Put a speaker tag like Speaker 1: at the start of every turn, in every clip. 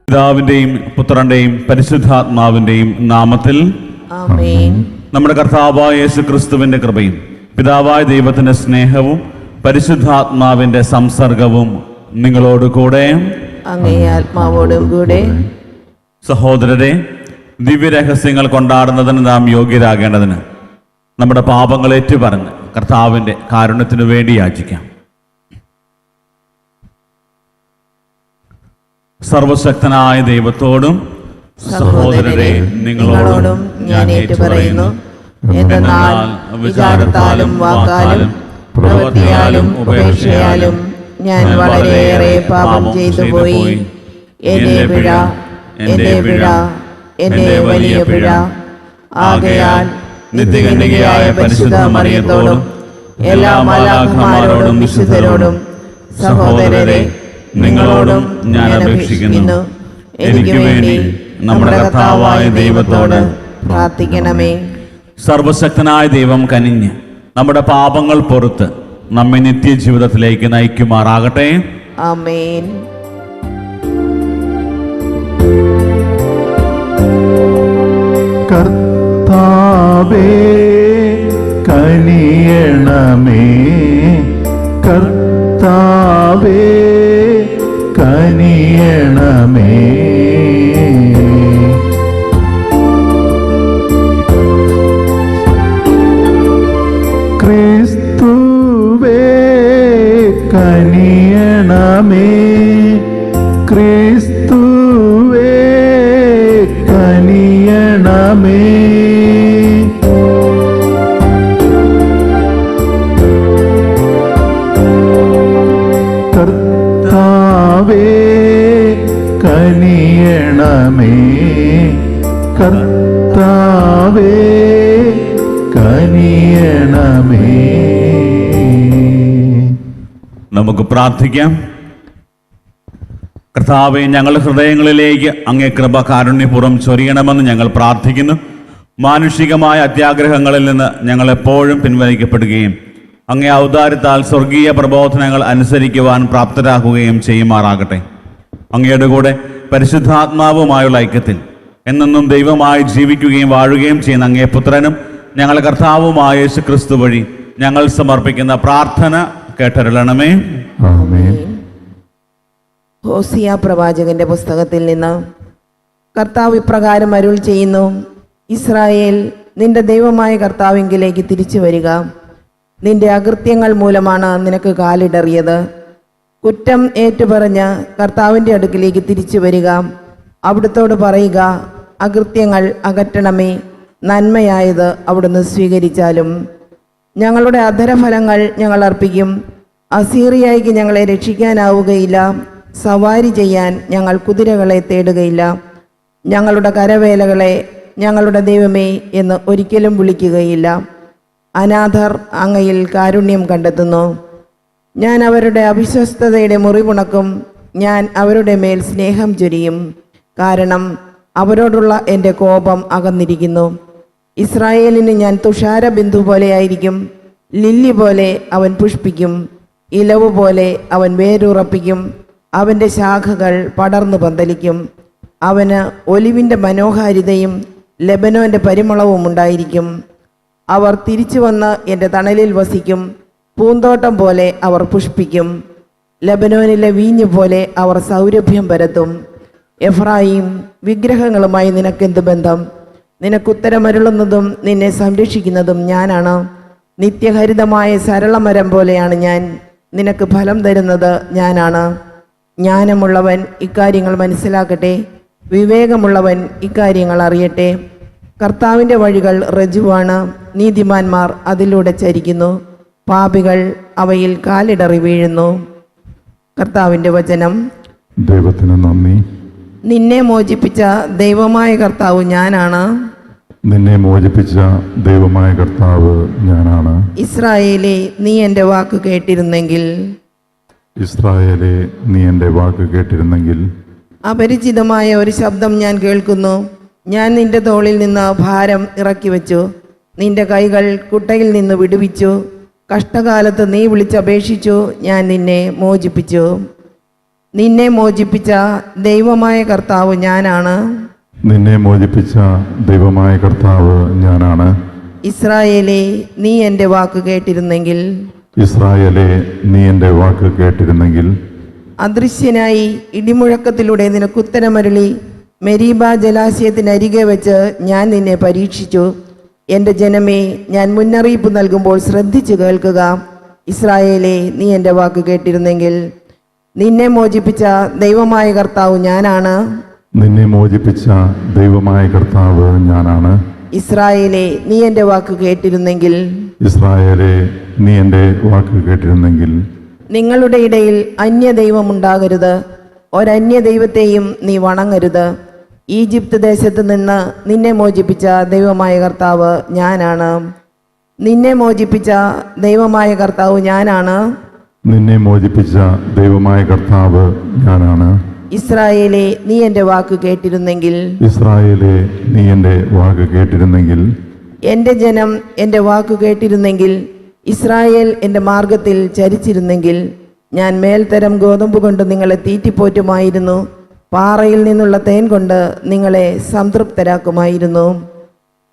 Speaker 1: പിതാവിന്റെയും പുത്രന്റെയും പരിശുദ്ധാത്മാവിന്റെയും നാമത്തിൽ
Speaker 2: ആമേൻ.
Speaker 1: നമ്മുടെ കർത്താവായ യേശു ക്രിസ്തുവിന്റെ കൃപയും പിതാവായ ദൈവത്തിന്റെ സ്നേഹവും പരിശുദ്ധാത്മാവിന്റെ സംസർഗവും നിങ്ങളോട് കൂടെ.
Speaker 2: അങ്ങേ ആത്മാവോടും കൂടെ.
Speaker 1: സഹോദരരെ, ദിവ്യരഹസ്യങ്ങൾ കൊണ്ടാടുന്നതിന് നാം യോഗ്യരാകേണ്ടതിന് നമ്മുടെ പാപങ്ങൾ ഏറ്റുപറഞ്ഞ് കർത്താവിന്റെ കാരുണ്യത്തിനു വേണ്ടി യാചിക്കാം. സർവശക്തനായ ദൈവത്തോടും സഹോദരരെ നിങ്ങളോടും ഞാൻ ഏറ്റുപറയുന്നു.
Speaker 2: എന്തെന്നാൽ വിചാരത്താലും വാക്കാലും പ്രവൃത്തിയാലും ഉപേക്ഷയാലും ഞാൻ വളരെയേറെ പാപം ചെയ്തു പോയി. എന്റെ പിഴ, എന്റെ പിഴ, എന്റെ വലിയ പിഴ. ആകയാൽ നിത്യകന്യകയായ പരിശുദ്ധ മറിയത്തോടും എല്ലാ മാലാഖമാരോടും വിശുദ്ധരോടും സഹോദരരെ നിങ്ങളോടും ഞാൻ അപേക്ഷിക്കുന്നു, എനിക്ക് വേണ്ടി നമ്മുടെ കർത്താവായ ദൈവത്തോട് പ്രാർത്ഥിക്കണമേ.
Speaker 1: സർവശക്തനായ ദൈവം കനിഞ്ഞ് നമ്മുടെ പാപങ്ങൾ പൊറുത്ത് നമ്മെ നിത്യജീവിതത്തിലേക്ക് നയിക്കുമാറാകട്ടെ.
Speaker 2: ആമേൻ.
Speaker 3: കർത്താവേ കനിയണമേ, കർത്താവേ കനിയണമേ. ക്രിസ്തുവേ കനിയണമേ, ക്രിസ്തുവേ കനിയണമേ. കർത്താവേ കനിയണമേ, കർത്താവേ കനിയണമേ.
Speaker 1: നമുക്ക് പ്രാർത്ഥിക്കാം. കർത്താവേ, ഞങ്ങളുടെ ഹൃദയങ്ങളിലേക്ക് അങ്ങേ കൃപ കാരുണ്യപൂർവ്വം ചൊരിയണമെന്ന് ഞങ്ങൾ പ്രാർത്ഥിക്കുന്നു. മാനുഷികമായ അത്യാഗ്രഹങ്ങളിൽ നിന്ന് ഞങ്ങൾ എപ്പോഴും പിൻവലിക്കപ്പെടുകയും അങ്ങേ ഔദാര്യത്താൽ സ്വർഗീയ പ്രബോധനങ്ങൾ അനുസരിക്കുവാൻ പ്രാപ്തരാക്കുകയും ചെയ്യുമാറാകട്ടെ. അങ്ങയുടെ കൂടെ പരിശുദ്ധാത്മാവുമായുള്ള ഐക്യത്തിൽ എന്നെന്നും ദൈവമായി ജീവിക്കുകയും വാഴുകയും ചെയ്യുന്ന അങ്ങേ പുത്രനും ഞങ്ങളുടെ കർത്താവുമായ യേശു ക്രിസ്തു വഴി ഞങ്ങൾ സമർപ്പിക്കുന്ന പ്രാർത്ഥന കേട്ടരുളണമേ.
Speaker 3: ആമേൻ.
Speaker 2: ഹോസിയ പ്രവാചകന്റെ പുസ്തകത്തിൽ നിന്ന് കർത്താവ് ഇപ്രകാരം അരുൾ ചെയ്യുന്നു: ഇസ്രായേൽ, നിന്റെ ദൈവമായ കർത്താവിങ്കിലേക്ക് തിരിച്ചു വരിക. നിന്റെ അകൃത്യങ്ങൾ മൂലമാണ് നിനക്ക് കാലിടറിയത്. കുറ്റം ഏറ്റുപറഞ്ഞ് കർത്താവിൻ്റെ അടുക്കിലേക്ക് തിരിച്ചു വരിക. അവിടുത്തോട് പറയുക, അകൃത്യങ്ങൾ അകറ്റണമേ, നന്മയായത് അവിടുന്ന് സ്വീകരിച്ചാലും. ഞങ്ങളുടെ അധരഫലങ്ങൾ ഞങ്ങൾ അർപ്പിക്കും. അസീറിയായിക്ക് ഞങ്ങളെ രക്ഷിക്കാനാവുകയില്ല. സവാരി ചെയ്യാൻ ഞങ്ങൾ കുതിരകളെ തേടുകയില്ല. ഞങ്ങളുടെ കരവേലകളെ ഞങ്ങളുടെ ദൈവമേ എന്ന് ഒരിക്കലും വിളിക്കുകയില്ല. അനാഥർ അങ്ങയിൽ കാരുണ്യം കണ്ടെത്തുന്നു. ഞാൻ അവരുടെ അവിശ്വസ്തതയുടെ മുറിവുണക്കും. ഞാൻ അവരുടെ മേൽ സ്നേഹം ചൊരിയും, കാരണം അവരോടുള്ള എൻ്റെ കോപം അകന്നിരിക്കുന്നു. ഇസ്രായേലിന് ഞാൻ തുഷാരബിന്ദു പോലെയായിരിക്കും. ലില്ലി പോലെ അവൻ പുഷ്പിക്കും, ഇലവ് പോലെ അവൻ വേരുറപ്പിക്കും. അവൻ്റെ ശാഖകൾ പടർന്നു പന്തലിക്കും. അവന് ഒലിവിൻ്റെ മനോഹാരിതയും ലെബനോൻ്റെ പരിമളവും ഉണ്ടായിരിക്കും. അവർ തിരിച്ചു വന്ന് എൻ്റെ തണലിൽ വസിക്കും. പൂന്തോട്ടം പോലെ അവർ പുഷ്പിക്കും. ലെബനോനിലെ വീഞ്ഞ് പോലെ അവർ സൗരഭ്യം പരത്തും. എഫ്രായിം, വിഗ്രഹങ്ങളുമായി നിനക്കെന്ത് ബന്ധം? നിനക്കുത്തരമരുളുന്നതും നിന്നെ സംരക്ഷിക്കുന്നതും ഞാനാണ്. നിത്യഹരിതമായ സരളമരം പോലെയാണ് ഞാൻ. നിനക്ക് ഫലം തരുന്നത് ഞാനാണ്. ജ്ഞാനമുള്ളവൻ ഇക്കാര്യങ്ങൾ മനസ്സിലാക്കട്ടെ, വിവേകമുള്ളവൻ ഇക്കാര്യങ്ങൾ അറിയട്ടെ. കർത്താവിൻ്റെ വഴികൾ ഋജുവാണ്, നീതിമാന്മാർ അതിലൂടെ ചരിക്കുന്നു. പാപികൾ അവയിൽ കാലിടറി വീഴുന്നു. കർത്താവിൻ്റെ വചനം.
Speaker 3: ദൈവത്തിന് നന്ദി.
Speaker 2: നിന്നെ മോചിപ്പിച്ച ദൈവമായ കർത്താവ് ഞാനാണ്.
Speaker 3: നിന്നെ മോചിപ്പിച്ച ദൈവമായ കർത്താവ് ഞാനാണ്.
Speaker 2: ഇസ്രായേലേ, നീ എൻ്റെ വാക്ക് കേട്ടിരുന്നെങ്കിൽ.
Speaker 3: ഇസ്രായേലേ, നീ എൻ്റെ വാക്ക് കേട്ടിരുന്നെങ്കിൽ.
Speaker 2: അപരിചിതമായ ഒരു ശബ്ദം ഞാൻ കേൾക്കുന്നു. ഞാൻ നിന്റെ തോളിൽ നിന്ന് ഭാരം ഇറക്കി വെച്ചു. നിന്റെ കൈകൾ കുട്ടയിൽ നിന്ന് വിടുവിച്ചു. കഷ്ടകാലത്ത് നീ വിളിച്ചപേക്ഷിച്ചു, ഞാൻ നിന്നെ മോചിപ്പിച്ചു. നിന്നെ മോചിപ്പിച്ച ദൈവമായ കർത്താവ് ഞാനാണ്.
Speaker 3: നിന്നെ മോചിപ്പിച്ച ദൈവമായ കർത്താവ് ഞാനാണ്.
Speaker 2: ഇസ്രായേലേ, നീ എൻ്റെ വാക്ക് കേട്ടിരുന്നെങ്കിൽ,
Speaker 3: ഇസ്രായേലേ, നീ എൻ്റെ വാക്ക് കേട്ടിരുന്നെങ്കിൽ,
Speaker 2: അദൃശ്യനായി ഇടിമുഴക്കത്തിലൂടെ നിനക്കുത്തരമരുളി മെരീബ ജലാശയത്തിനരികെ വെച്ച് ഞാൻ നിന്നെ പരീക്ഷിച്ചു. എൻ്റെ ജനമേ, ഞാൻ മുന്നറിയിപ്പ് നൽകുമ്പോൾ ശ്രദ്ധിച്ചു കേൾക്കുക. ഇസ്രായേലേ, നീ എൻ്റെ വാക്ക് കേട്ടിരുന്നെങ്കിൽ, നിന്നെ മോചിപ്പിച്ച ദൈവമായ കർത്താവ് ഞാനാണ്.
Speaker 3: നിന്നെ മോചിപ്പിച്ച ദൈവമായ കർത്താവ് ഞാനാണ്.
Speaker 2: ഇസ്രായേലേ, നീ എൻ്റെ വാക്ക് കേട്ടിരുന്നെങ്കിൽ,
Speaker 3: ഇസ്രായേലേ, നീ എൻ്റെ വാക്ക് കേട്ടിരുന്നെങ്കിൽ,
Speaker 2: നിങ്ങളുടെ ഇടയിൽ അന്യദൈവമുണ്ടാകരുത്, ഒരന്യദൈവത്തെയും നീ വണങ്ങരുത്. ഈജിപ്ത് ദേശത്ത് നിന്ന് നിന്നെ മോചിപ്പിച്ച ദൈവമായ കർത്താവ് ഞാനാണ്. നിന്നെ മോചിപ്പിച്ച ദൈവമായ കർത്താവ് ഞാനാണ്.
Speaker 3: നിന്നെ മോചിപ്പിച്ച ദൈവമായ കർത്താവ് ഞാനാണ്.
Speaker 2: ഇസ്രായേലേ, നീ എൻ്റെ വാക്ക് കേട്ടിരുന്നെങ്കിൽ,
Speaker 3: ഇസ്രായേലേ, നീ എൻ്റെ വാക്ക് കേട്ടിരുന്നെങ്കിൽ,
Speaker 2: എൻ്റെ ജനം എൻ്റെ വാക്ക് കേട്ടിരുന്നെങ്കിൽ, ഇസ്രായേൽ എൻ്റെ മാർഗത്തിൽ ചരിച്ചിരുന്നെങ്കിൽ, ഞാൻ മേൽത്തരം ഗോതമ്പ് കൊണ്ട് നിങ്ങളെ തീറ്റിപ്പോറ്റുമായിരുന്നു, പാറയിൽ നിന്നുള്ള തേൻ കൊണ്ട് നിങ്ങളെ സംതൃപ്തരാക്കുമായിരുന്നു.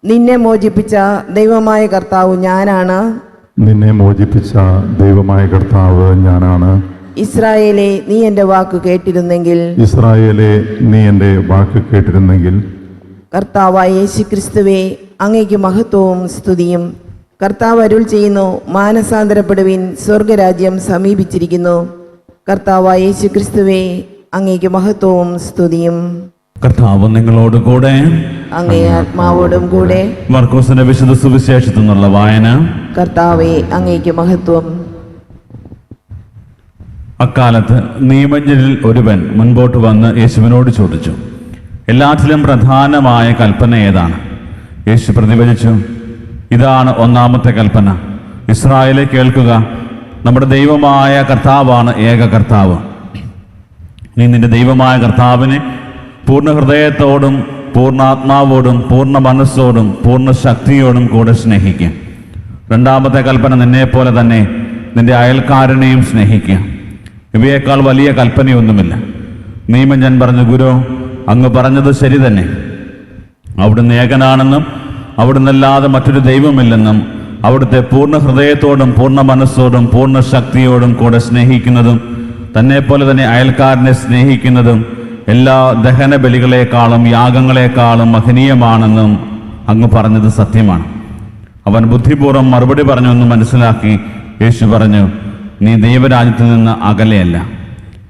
Speaker 2: നിന്നെ മോചിപ്പിച്ച ദൈവമായ കർത്താവ് ഞാനാണ്.
Speaker 3: നിന്നെ മോചിപ്പിച്ച ദൈവമായ കർത്താവ് ഞാനാണ്.
Speaker 2: ഇസ്രായേലേ, നീ എൻ്റെ വാക്ക് കേട്ടിരുന്നെങ്കിൽ,
Speaker 3: ഇസ്രായേലേ, നീ എൻ്റെ വാക്ക് കേട്ടിരുന്നെങ്കിൽ,
Speaker 2: കർത്താവായ യേശുക്രിസ്തുവേ, അങ്ങേക്ക് മഹത്വവും സ്തുതിയും. കർത്താവ് അരുൾ ചെയ്യുന്നു, മാനസാന്തരപ്പെടുവിൻ, സ്വർഗരാജ്യം സമീപിച്ചിരിക്കുന്നു. കർത്താവായ യേശുക്രിസ്തുവേ, അങ്ങേക്ക് മഹത്വവും സ്തുതിയും.
Speaker 1: കർത്താവ് നിങ്ങളോട് കൂടെ.
Speaker 2: അങ്ങേ ആത്മാവോടും കൂടെ.
Speaker 1: മർക്കോസിന്റെ വിശുദ്ധ സുവിശേഷത്തിൽ നിന്നുള്ള വായന.
Speaker 2: കർത്താവേ, അങ്ങേക്ക് മഹത്വം.
Speaker 1: അക്കാലത്ത് നിയമജ്ഞരിൽ ഒരുവൻ മുൻപോട്ട് വന്ന് യേശുവിനോട് ചോദിച്ചു, എല്ലാറ്റിലും പ്രധാനമായ കൽപ്പന ഏതാണ്? യേശു പ്രതിവചിച്ചു, ഇതാണ് ഒന്നാമത്തെ കൽപ്പന. ഇസ്രായേലെ കേൾക്കുക, നമ്മുടെ ദൈവമായ കർത്താവാണ് ഏക കർത്താവ്. നീ നിന്റെ ദൈവമായ കർത്താവിനെ പൂർണ്ണ ഹൃദയത്തോടും പൂർണ്ണാത്മാവോടും പൂർണ്ണ മനസ്സോടും പൂർണ്ണ ശക്തിയോടും കൂടെ സ്നേഹിക്കുക. രണ്ടാമത്തെ കൽപ്പന നിന്നെപ്പോലെ തന്നെ നിന്റെ അയൽക്കാരനെയും സ്നേഹിക്കുക. ഇവയേക്കാൾ വലിയ കൽപ്പനയൊന്നുമില്ല. നിയമജ്ഞൻ പറഞ്ഞു, ഗുരു, അങ്ങ് പറഞ്ഞത് ശരി തന്നെ. അവിടുന്ന് ഏകനാണെന്നും അവിടുന്നല്ലാതെ മറ്റൊരു ദൈവമില്ലെന്നും അവിടുത്തെ പൂർണ്ണ ഹൃദയത്തോടും പൂർണ്ണ മനസ്സോടും പൂർണ്ണ ശക്തിയോടും കൂടെ സ്നേഹിക്കുന്നതും തന്നെപ്പോലെ തന്നെ അയൽക്കാരനെ സ്നേഹിക്കുന്നതും എല്ലാ ദഹന ബലികളെക്കാളും യാഗങ്ങളെക്കാളും മഹനീയമാണെന്നും അങ്ങ് പറഞ്ഞത് സത്യമാണ്. അവൻ ബുദ്ധിപൂർവ്വം മറുപടി പറഞ്ഞൊന്ന് മനസ്സിലാക്കി യേശു പറഞ്ഞു, നീ ദൈവരാജ്യത്തിൽ നിന്ന് അകലെയല്ല.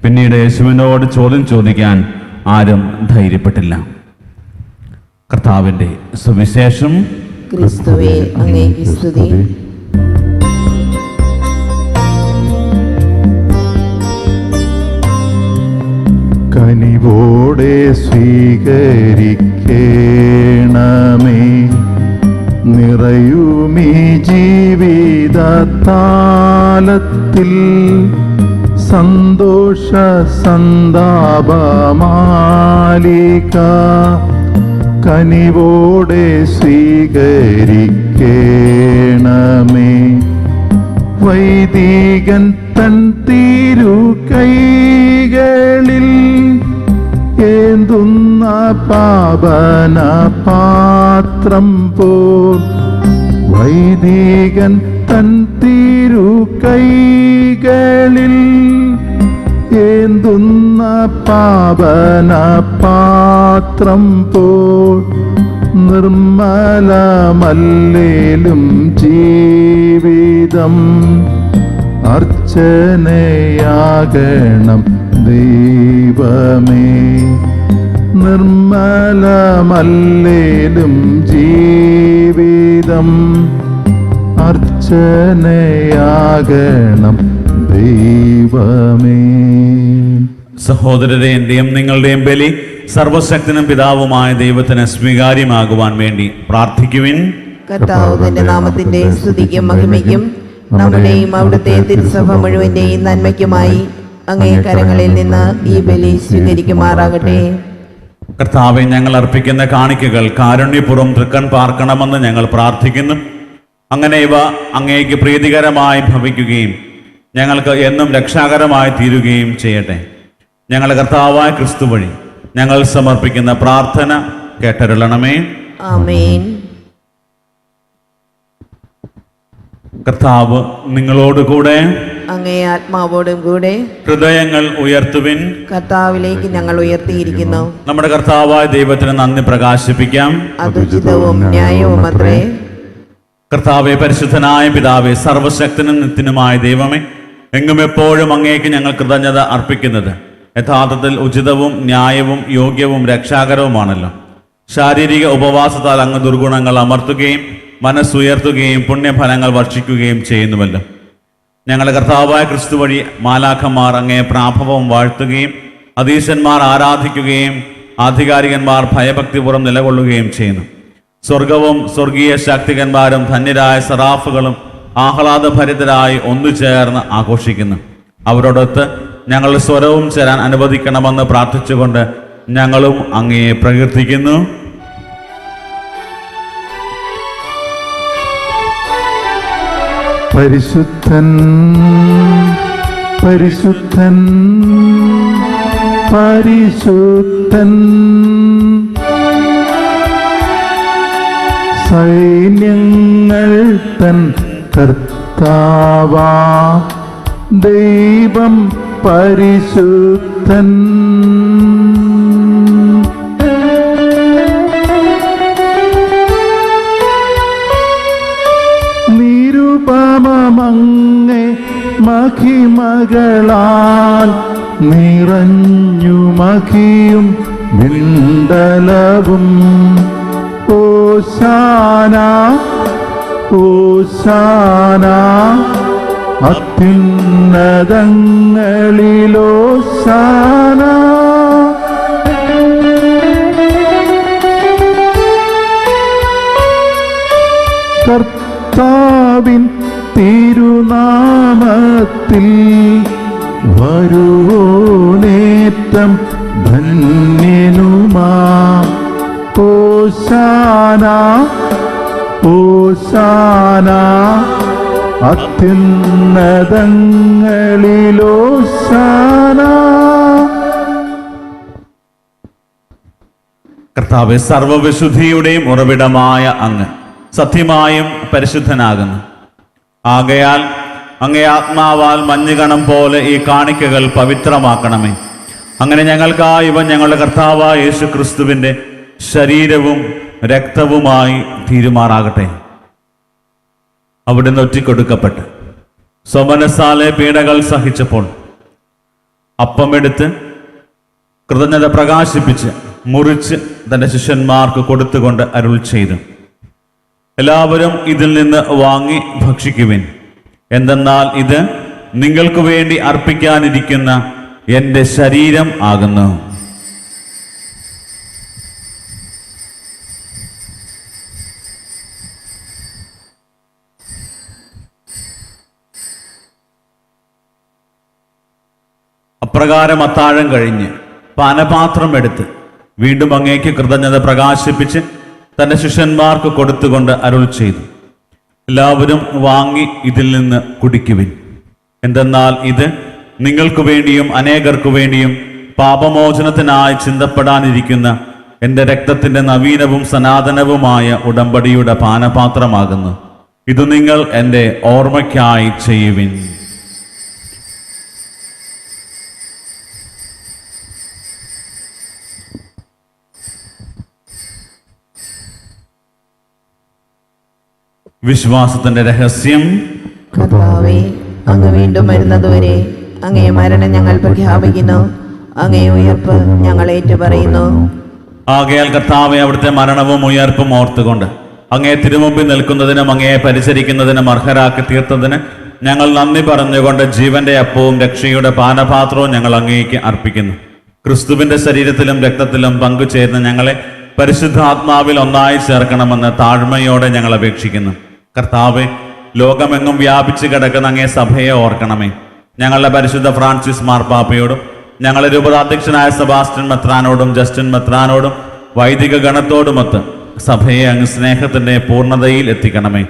Speaker 1: പിന്നീട് യേശുവിനോട് ചോദ്യം ചോദിക്കാൻ ആരും ധൈര്യപ്പെട്ടില്ല. കർത്താവിൻ്റെ സുവിശേഷം.
Speaker 2: ക്രിസ്തുവേ, അങ്ങേക്ക് സ്തുതി.
Speaker 3: കനിവോടെ സ്വീകരിക്കേണമേ നിറയുമീ ജീവിതത്താലത്തിൽ സന്തോഷ സന്താപമാലിക കനിവോടെ സ്വീകരിക്കേണമേ. വൈദികൻ തൻ തിരുകൈകളിൽ ഏന്തുന്ന പാപന പാത്രം പോൽ വൈദികൻ തൻ തിരുകൈകളിൽ ഏന്തുന്ന പാപന പാത്രം പോൽ നിർമ്മലമല്ലേലും ജീവിതം അർച്ചനയാകണം ദൈവമേ. നിർമ്മലമല്ലേലും ജീവിതം അർച്ചനയാകണം ദൈവമേ.
Speaker 1: സഹോദരരെ, എന്റെയും നിങ്ങളുടെയും ബലി സർവശക്തനും പിതാവുമായ ദൈവത്തിന് സ്വീകാര്യമാകുവാൻ വേണ്ടി പ്രാർത്ഥിക്കുവിൻ.
Speaker 2: കർത്താവ് തന്റെ നാമത്തിന്റെ സ്തുതിക്കും മഹിമയ്ക്കും നമ്മുടെയും അവിടുത്തെ തിരുസഭ മുഴുവന്റെയും നന്മയ്ക്കുമായി അങ്ങേ കരങ്ങളിൽ നിന്ന് ഈ ബലി സ്വീകരിക്കുമാറാകട്ടെ.
Speaker 1: കർത്താവെ, ഞങ്ങൾ അർപ്പിക്കുന്ന കാണിക്കകൾ കാരുണ്യപൂർവ്വം തൃക്കൺ പാർക്കണമെന്ന് ഞങ്ങൾ പ്രാർത്ഥിക്കുന്നു. അങ്ങനെ ഇവ അങ്ങേക്ക് പ്രീതികരമായി ഭവിക്കുകയും ഞങ്ങൾക്ക് എന്നും രക്ഷാകരമായി തീരുകയും ചെയ്യട്ടെ. ഞങ്ങളുടെ കർത്താവായ ക്രിസ്തു വഴി ഞങ്ങൾ സമർപ്പിക്കുന്ന പ്രാർത്ഥന കേട്ടരുളണമേ.
Speaker 2: ആമേൻ.
Speaker 1: കർത്താവ് നിങ്ങളോടുകൂടെ,
Speaker 2: അങ്ങേ ആത്മാവോടും കൂടെ.
Speaker 1: ഹൃദയങ്ങൾ ഉയർത്തുവിൻ.
Speaker 2: കർത്താവിലേക്ക് ഞങ്ങൾ ഉയർത്തിയിരിക്കുന്നു.
Speaker 1: നമ്മുടെ കർത്താവായ ദൈവത്തിന് നന്ദി പ്രകാശിപ്പിക്കാം.
Speaker 2: അതുചിതവും ന്യായവും അത്രേ.
Speaker 1: കർത്താവെ, പരിശുദ്ധനായ പിതാവേ, സർവശക്തനും നിത്യനുമായ ദൈവമേ, എങ്ങും എപ്പോഴും അങ്ങേക്ക് ഞങ്ങൾ കൃതജ്ഞത അർപ്പിക്കുന്നത് യഥാർത്ഥത്തിൽ ഉചിതവും ന്യായവും യോഗ്യവും രക്ഷാകരവുമാണല്ലോ. ശാരീരിക ഉപവാസത്താൽ അങ്ങ് ദുർഗുണങ്ങൾ അമർത്തുകയും മനസ്സുയർത്തുകയും പുണ്യഫലങ്ങൾ വർഷിക്കുകയും ചെയ്യുന്നുവല്ലോ. ഞങ്ങളുടെ കർത്താവായ ക്രിസ്തു വഴി മാലാഖമാർ അങ്ങയെ പ്രാഭവം വാഴ്ത്തുകയും അധീശന്മാർ ആരാധിക്കുകയും ആധികാരികന്മാർ ഭയഭക്തിപൂർവ്വം നിലകൊള്ളുകയും ചെയ്യുന്നു. സ്വർഗവും സ്വർഗീയ ശാക്തികന്മാരും ധന്യരായ സറാഫുകളും ആഹ്ലാദഭരിതരായി ഒന്നുചേർന്ന് ആഘോഷിക്കുന്നു. അവരോടൊത്ത് ഞങ്ങളുടെ സ്വരവും ചേരാൻ അനുവദിക്കണമെന്ന് പ്രാർത്ഥിച്ചുകൊണ്ട് ഞങ്ങളും അങ്ങയെ പ്രകീർത്തിക്കുന്നു.
Speaker 3: പരിശുദ്ധൻ പരിശുദ്ധൻ പരിശുദ്ധൻ, സൈന്യങ്ങൾ തൻ കർത്താവാ ദൈവം പരിശുദ്ധൻ. നിരുപമങ്ങേ മഹിമകളാൽ നിറഞ്ഞു മഹിയും വിണ്ടലവും. ഓശാന ഓശാന അത്യുന്നതങ്ങളിലോശാന. കർത്താവിൻ തിരുനാമത്തിൽ വരുവോനേറ്റം ധന്യനുമാ. ഓശാന ഓശാന അത്യുന്നതങ്ങളിലോശാന.
Speaker 1: കർത്താവെ, സർവവിശുദ്ധിയുടെയും ഉറവിടമായ അങ്ങ് സത്യമായും പരിശുദ്ധനാകുന്നു. ആകയാൽ അങ്ങേ ആത്മാവാൽ മഞ്ഞുകണം പോലെ ഈ കാണിക്കകൾ പവിത്രമാക്കണമേ. അങ്ങനെ ഞങ്ങൾക്കായി ഇവൻ ഞങ്ങളുടെ കർത്താവായ യേശു ക്രിസ്തുവിൻ്റെ ശരീരവും രക്തവുമായി തീരുമാറാകട്ടെ. അവിടുന്ന് ഒറ്റിക്കൊടുക്കപ്പെട്ട് സ്വമനസാലെ പീഡകൾ സഹിച്ചപ്പോൾ അപ്പമെടുത്ത് കൃതജ്ഞത പ്രകാശിപ്പിച്ച് മുറിച്ച് തൻ്റെ ശിഷ്യന്മാർക്ക് കൊടുത്തുകൊണ്ട് അരുൾ ചെയ്തു, എല്ലാവരും ഇതിൽ നിന്ന് വാങ്ങി ഭക്ഷിക്കുവിൻ. എന്തെന്നാൽ ഇത് നിങ്ങൾക്ക് വേണ്ടി അർപ്പിക്കാനിരിക്കുന്ന എൻ്റെ ശരീരം ആകുന്നു. അപ്രകാരം അത്താഴം കഴിഞ്ഞ് പാനപാത്രം എടുത്ത് വീണ്ടും അങ്ങേക്ക് കൃതജ്ഞത പ്രകാശിപ്പിച്ച് തൻ്റെ ശിഷ്യന്മാർക്ക് കൊടുത്തുകൊണ്ട് അരുൾ ചെയ്തു, എല്ലാവരും വാങ്ങി ഇതിൽ നിന്ന് കുടിക്കുവിൻ. എന്തെന്നാൽ ഇത് നിങ്ങൾക്ക് വേണ്ടിയും അനേകർക്കു വേണ്ടിയും പാപമോചനത്തിനായി ചിന്തപ്പെടാനിരിക്കുന്ന എൻ്റെ രക്തത്തിൻ്റെ നവീനവും സനാതനവുമായ ഉടമ്പടിയുടെ പാനപാത്രമാകുന്നു. ഇത് നിങ്ങൾ എൻ്റെ ഓർമ്മയ്ക്കായി ചെയ്യുവിൻ. വിശ്വാസത്തിന്റെ രഹസ്യം.
Speaker 2: കർത്താവേ, അങ്ങ് വീണ്ടും വരുന്നതുവരെ അങ്ങേ മരണം ഞങ്ങൾ പ്രഖ്യാപിക്കുന്നു, അങ്ങേ ഉയർപ്പ് ഞങ്ങൾ ഏറ്റുപറയുന്നു.
Speaker 1: ആകയാൽ കർത്താവെ, അവിടുത്തെ മരണവും ഉയർപ്പും ഓർത്തുകൊണ്ട് അങ്ങേ തിരുമുമ്പിൽ നിൽക്കുന്നതിനും അങ്ങയെ പരിചരിക്കുന്നതിനും അർഹരാക്കി തീർത്തതിന് ഞങ്ങൾ നന്ദി പറഞ്ഞുകൊണ്ട് ജീവന്റെ അപ്പവും രക്ഷയുടെ പാനപാത്രവും ഞങ്ങൾ അങ്ങേക്ക് അർപ്പിക്കുന്നു. ക്രിസ്തുവിന്റെ ശരീരത്തിലും രക്തത്തിലും പങ്കുചേർന്ന് ഞങ്ങളെ പരിശുദ്ധാത്മാവിൽ ഒന്നായി ചേർക്കണമെന്ന് താഴ്മയോടെ ഞങ്ങൾ അപേക്ഷിക്കുന്നു. കർത്താവെ, ലോകമെങ്ങും വ്യാപിച്ചു കിടക്കുന്ന അങ്ങേ സഭയെ ഓർക്കണമേ. ഞങ്ങളുടെ പരിശുദ്ധ ഫ്രാൻസിസ് മാർപ്പാപ്പയോടും ഞങ്ങളുടെ രൂപതാധ്യക്ഷനായ സെബാസ്റ്റ്യൻ മെത്രാനോടും ജസ്റ്റിൻ മെത്രാനോടും വൈദിക ഗണത്തോടുമൊത്ത് സഭയെ അങ്ങ് സ്നേഹത്തിന്റെ പൂർണ്ണതയിൽ എത്തിക്കണമേ.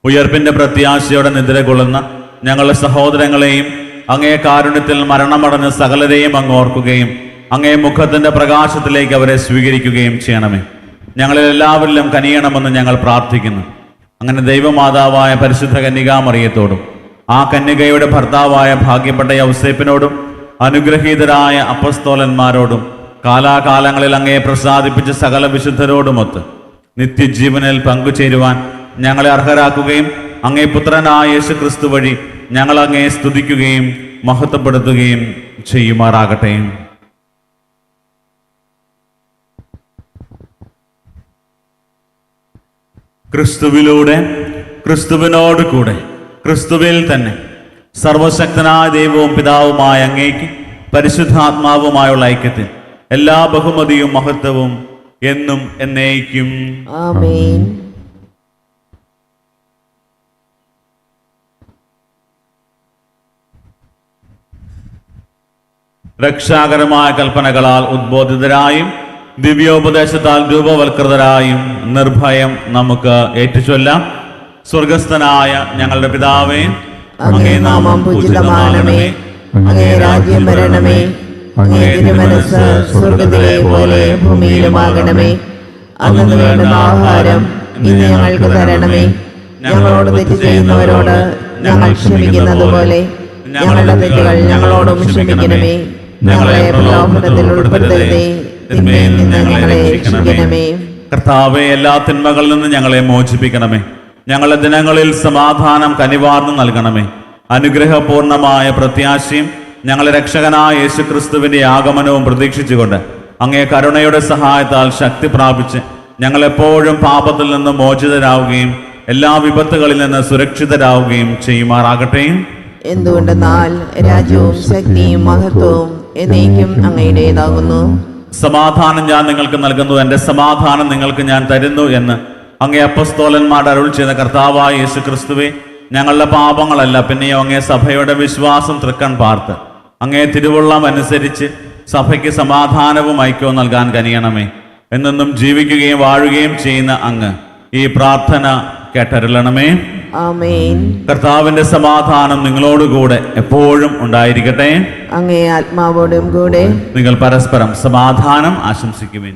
Speaker 1: ഉയർപ്പിന്റെ പ്രത്യാശയോടെ നിദ്ര കൊള്ളുന്ന ഞങ്ങളുടെ സഹോദരങ്ങളെയും അങ്ങേ കാരുണ്യത്തിൽ മരണമടഞ്ഞ സകലരെയും അങ്ങ് ഓർക്കുകയും അങ്ങേ മുഖത്തിന്റെ പ്രകാശത്തിലേക്ക് അവരെ സ്വീകരിക്കുകയും ചെയ്യണമേ. ഞങ്ങളിൽ എല്ലാവരിലും കനിയണമെന്ന് ഞങ്ങൾ പ്രാർത്ഥിക്കുന്നു. അങ്ങനെ ദൈവമാതാവായ പരിശുദ്ധ കന്യകാമറിയത്തോടും ആ കന്യകയുടെ ഭർത്താവായ ഭാഗ്യപ്പെട്ട യൗസേപ്പിനോടും അനുഗ്രഹീതരായ അപ്പസ്തോലന്മാരോടും കാലാകാലങ്ങളിൽ അങ്ങയെ പ്രസാദിപ്പിച്ച സകല വിശുദ്ധരോടുമൊത്ത് നിത്യജീവനിൽ പങ്കുചേരുവാൻ ഞങ്ങളെ അർഹരാക്കുകയും അങ്ങേ പുത്രനായ യേശു ക്രിസ്തു വഴി ഞങ്ങൾ അങ്ങയെ സ്തുതിക്കുകയും മഹത്വപ്പെടുത്തുകയും ചെയ്യുമാറാകട്ടെ. ക്രിസ്തുവിലൂടെ, ക്രിസ്തുവിനോട് കൂടെ, ക്രിസ്തുവിൽ തന്നെ സർവശക്തനായ ദൈവവും പിതാവുമായ അങ്ങേക്ക് പരിശുദ്ധാത്മാവുമായുള്ള ഐക്യത്തിൽ എല്ലാ ബഹുമതിയും മഹത്വവും എന്നും എന്നേക്കും
Speaker 2: ആമേൻ.
Speaker 1: രക്ഷാകരമായ കൽപ്പനകളാൽ ഉദ്ബോധിതരായും ദിവ്യോപദേശത്താൽ രൂപവൽകൃതരായും നിർഭയം നമുക്ക് ഏറ്റുചൊല്ലാം. സ്വർഗസ്ഥനായ ഞങ്ങളുടെ പിതാവേ,
Speaker 2: അങ്ങേ നാമം പൂജിതമാകണമേ. അങ്ങേ രാജ്യം വരണമേ. അങ്ങേ തിരുമനസ്സ് സ്വർഗ്ഗത്തിലെ പോലെ ഭൂമിയിലുമാകണമേ. അന്നു വേണ്ടുന്ന ആഹാരം ഇന്ന് ഞങ്ങൾക്ക് തരണമേ. ഞങ്ങളോട് തെറ്റ് ചെയ്യുന്നവരോട് ഞങ്ങൾ ക്ഷമിക്കുന്നത് പോലെ ഞങ്ങളുടെ തെറ്റുകൾ ഞങ്ങളോടും ക്ഷമിക്കണമേ. ഞങ്ങളെ പ്രലോഭനത്തിൽ ഉൾപ്പെടുത്തരുതേ, തിന്മയിൽ നിന്ന് ഞങ്ങളെ രക്ഷിക്കണമേ.
Speaker 1: കർത്താവേ, എല്ലാ തിന്മകളിൽ നിന്ന് ഞങ്ങളെ മോചിപ്പിക്കണമേ. ഞങ്ങളുടെ ദിനങ്ങളിൽ സമാധാനം കനിവാർന്നു നൽകണമേ. അനുഗ്രഹപൂർണമായ പ്രത്യാശയും ഞങ്ങളെ രക്ഷകനായ യേശുക്രിസ്തുവിന്റെ ആഗമനവും പ്രതീക്ഷിച്ചുകൊണ്ട് അങ്ങേ കരുണയുടെ സഹായത്താൽ ശക്തി പ്രാപിച്ച് ഞങ്ങളെപ്പോഴും പാപത്തിൽ നിന്ന് മോചിതരാവുകയും എല്ലാ വിപത്തുകളിൽ നിന്ന് സുരക്ഷിതരാവുകയും ചെയ്യുമാറാകട്ടെ.
Speaker 2: എന്തുകൊണ്ടെന്നാൽ രാജ്യവും ശക്തിയും മഹത്വവും എന്നേക്കും അങ്ങയുടേതാകുന്നു.
Speaker 1: സമാധാനം ഞാൻ നിങ്ങൾക്ക് നൽകുന്നു, എൻ്റെ സമാധാനം നിങ്ങൾക്ക് ഞാൻ തരുന്നു എന്ന് അങ്ങേ അപ്പസ്തോലന്മാർ അരുൾ ചെയ്ത കർത്താവായ യേശു ക്രിസ്തുവേ, ഞങ്ങളുടെ പാപങ്ങളല്ല പിന്നെയോ അങ്ങേ സഭയുടെ വിശ്വാസം തൃക്കൺ പാർത്ത് അങ്ങേ തിരുവുള്ളം അനുസരിച്ച് സഭയ്ക്ക് സമാധാനവും ഐക്യവും നൽകാൻ കനിയണമേ. എന്നെന്നും ജീവിക്കുകയും വാഴുകയും ചെയ്യുന്ന അങ്ങ് ഈ പ്രാർത്ഥന കേട്ടരുളണമേ.
Speaker 2: ആമേൻ.
Speaker 1: കർത്താവിന്റെ സമാധാനം നിങ്ങളോടുകൂടെ എപ്പോഴും ഉണ്ടായിരിക്കട്ടെ.
Speaker 2: അങ്ങേ ആത്മാവോടും കൂടെ.
Speaker 1: നിങ്ങൾ പരസ്പരം സമാധാനം ആശംസിക്കുവിൻ.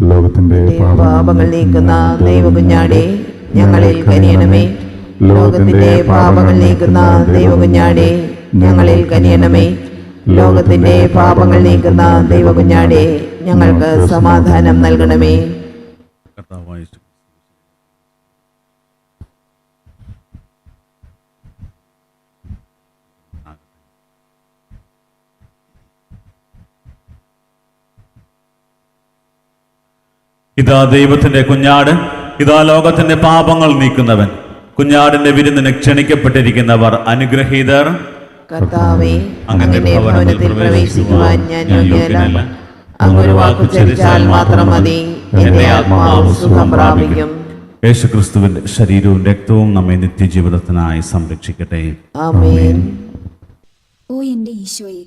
Speaker 3: ലോകത്തിന്റെ
Speaker 2: പാപങ്ങൾ നീക്കുന്ന ദൈവകുഞ്ഞാടേ, ഞങ്ങളിൽ കനിയണമേ. ലോകത്തിന്റെ പാപങ്ങൾ നീക്കുന്ന ദൈവകുഞ്ഞാടേ, ഞങ്ങളിൽ കനിയണമേ. ലോകത്തിന്റെ പാപങ്ങൾ നീക്കുന്ന ദൈവകുഞ്ഞാടേ, ഞങ്ങൾക്ക് സമാധാനം നൽകണമേ.
Speaker 1: ഇതാ ദൈവത്തിന്റെ കുഞ്ഞാട്, ഇതാ ലോകത്തിന്റെ പാപങ്ങൾ നീക്കുന്നവൻ. കുഞ്ഞാടിന്റെ വിരുന്നിന് ക്ഷണിക്കപ്പെട്ടിരിക്കുന്നവർ അനുഗ്രഹീതർ.
Speaker 2: കർത്താവേ, അങ്ങയുടെ ഭവനത്തിൽ പ്രവേശിക്കുവാൻ ഞാൻ യോഗ്യനല്ല. അങ്ങൊരു വാക്കു ചരിച്ചാൽ മാത്രം മതി, എന്റെ ആത്മാവ് സുഖം പ്രാപിക്കും.
Speaker 1: യേശുക്രിസ്തുവിന്റെ ശരീരവും രക്തവും നമ്മെ നിത്യജീവിതത്തിനായി സംരക്ഷിക്കട്ടെ.
Speaker 2: ആമേൻ.
Speaker 4: ഓ എന്റെ ഈശോയെ,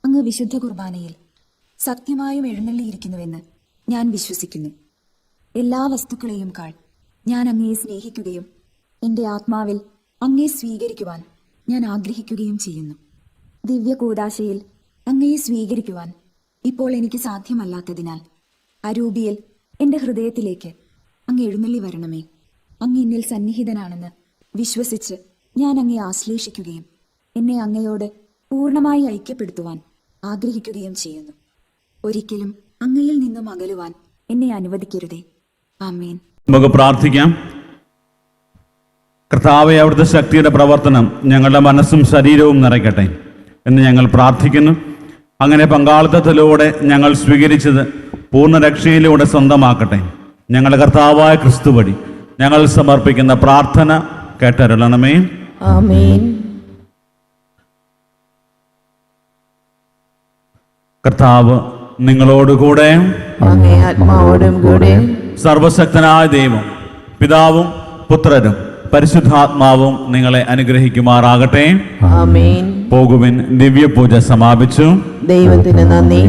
Speaker 4: അങ്ങ് വിശുദ്ധ കുർബാനയിൽ സത്യമായും എഴുന്നള്ളിയിരിക്കുന്നുവെന്ന് ഞാൻ വിശ്വസിക്കുന്നു. എല്ലാ വസ്തുക്കളെയും കാൾ ഞാൻ അങ്ങയെ സ്നേഹിക്കുകയും എൻ്റെ ആത്മാവിൽ അങ്ങയെ സ്വീകരിക്കുവാൻ ഞാൻ ആഗ്രഹിക്കുകയും ചെയ്യുന്നു. ദിവ്യ കൂദാശയിൽ അങ്ങയെ സ്വീകരിക്കുവാൻ ഇപ്പോൾ എനിക്ക് സാധ്യമല്ലാത്തതിനാൽ അരൂപിയിൽ എൻ്റെ ഹൃദയത്തിലേക്ക് അങ്ങ് എഴുന്നള്ളി വരണമേ. അങ്ങ് എന്നിൽ സന്നിഹിതനാണെന്ന് വിശ്വസിച്ച് ഞാൻ അങ്ങയെ ആശ്ലേഷിക്കുകയും എന്നെ അങ്ങയോട് പൂർണ്ണമായി ഐക്യപ്പെടുത്തുവാൻ ആഗ്രഹിക്കുകയും ചെയ്യുന്നു. ഒരിക്കലും അങ്ങയിൽ നിന്നും അകലുവാൻ എന്നെ അനുവദിക്കരുതേ. ആമേൻ.
Speaker 1: നമുക്ക് പ്രാർത്ഥിക്കാം. കർത്താവേ, അവിടുത്തെ ശക്തിയുടെ പ്രവർത്തനം ഞങ്ങളുടെ മനസ്സും ശരീരവും നിറയ്ക്കട്ടെ എന്ന് ഞങ്ങൾ പ്രാർത്ഥിക്കുന്നു. അങ്ങനെ പങ്കാളിത്തത്തിലൂടെ ഞങ്ങൾ സ്വീകരിച്ചത് പൂർണ്ണ രക്ഷയിലൂടെ സ്വന്തമാക്കട്ടെ. ഞങ്ങളുടെ കർത്താവായ ക്രിസ്തു വഴി ഞങ്ങൾ സമർപ്പിക്കുന്ന പ്രാർത്ഥന കേട്ടരുളണമേ.
Speaker 2: ആമേൻ.
Speaker 1: കർത്താവ് നിങ്ങളോടുകൂടെ,
Speaker 2: അങ്ങേ ആത്മാവോടും കൂടെ.
Speaker 1: സർവശക്തനായ ദൈവം പിതാവും പുത്രനും പരിശുദ്ധാത്മാവും നിങ്ങളെ അനുഗ്രഹിക്കുമാറാകട്ടെ.
Speaker 2: ആമേൻ.
Speaker 1: പോകുവിൻ. ദിവ്യപൂജ സമാപിച്ചു.
Speaker 2: ദൈവത്തിന് നന്ദി.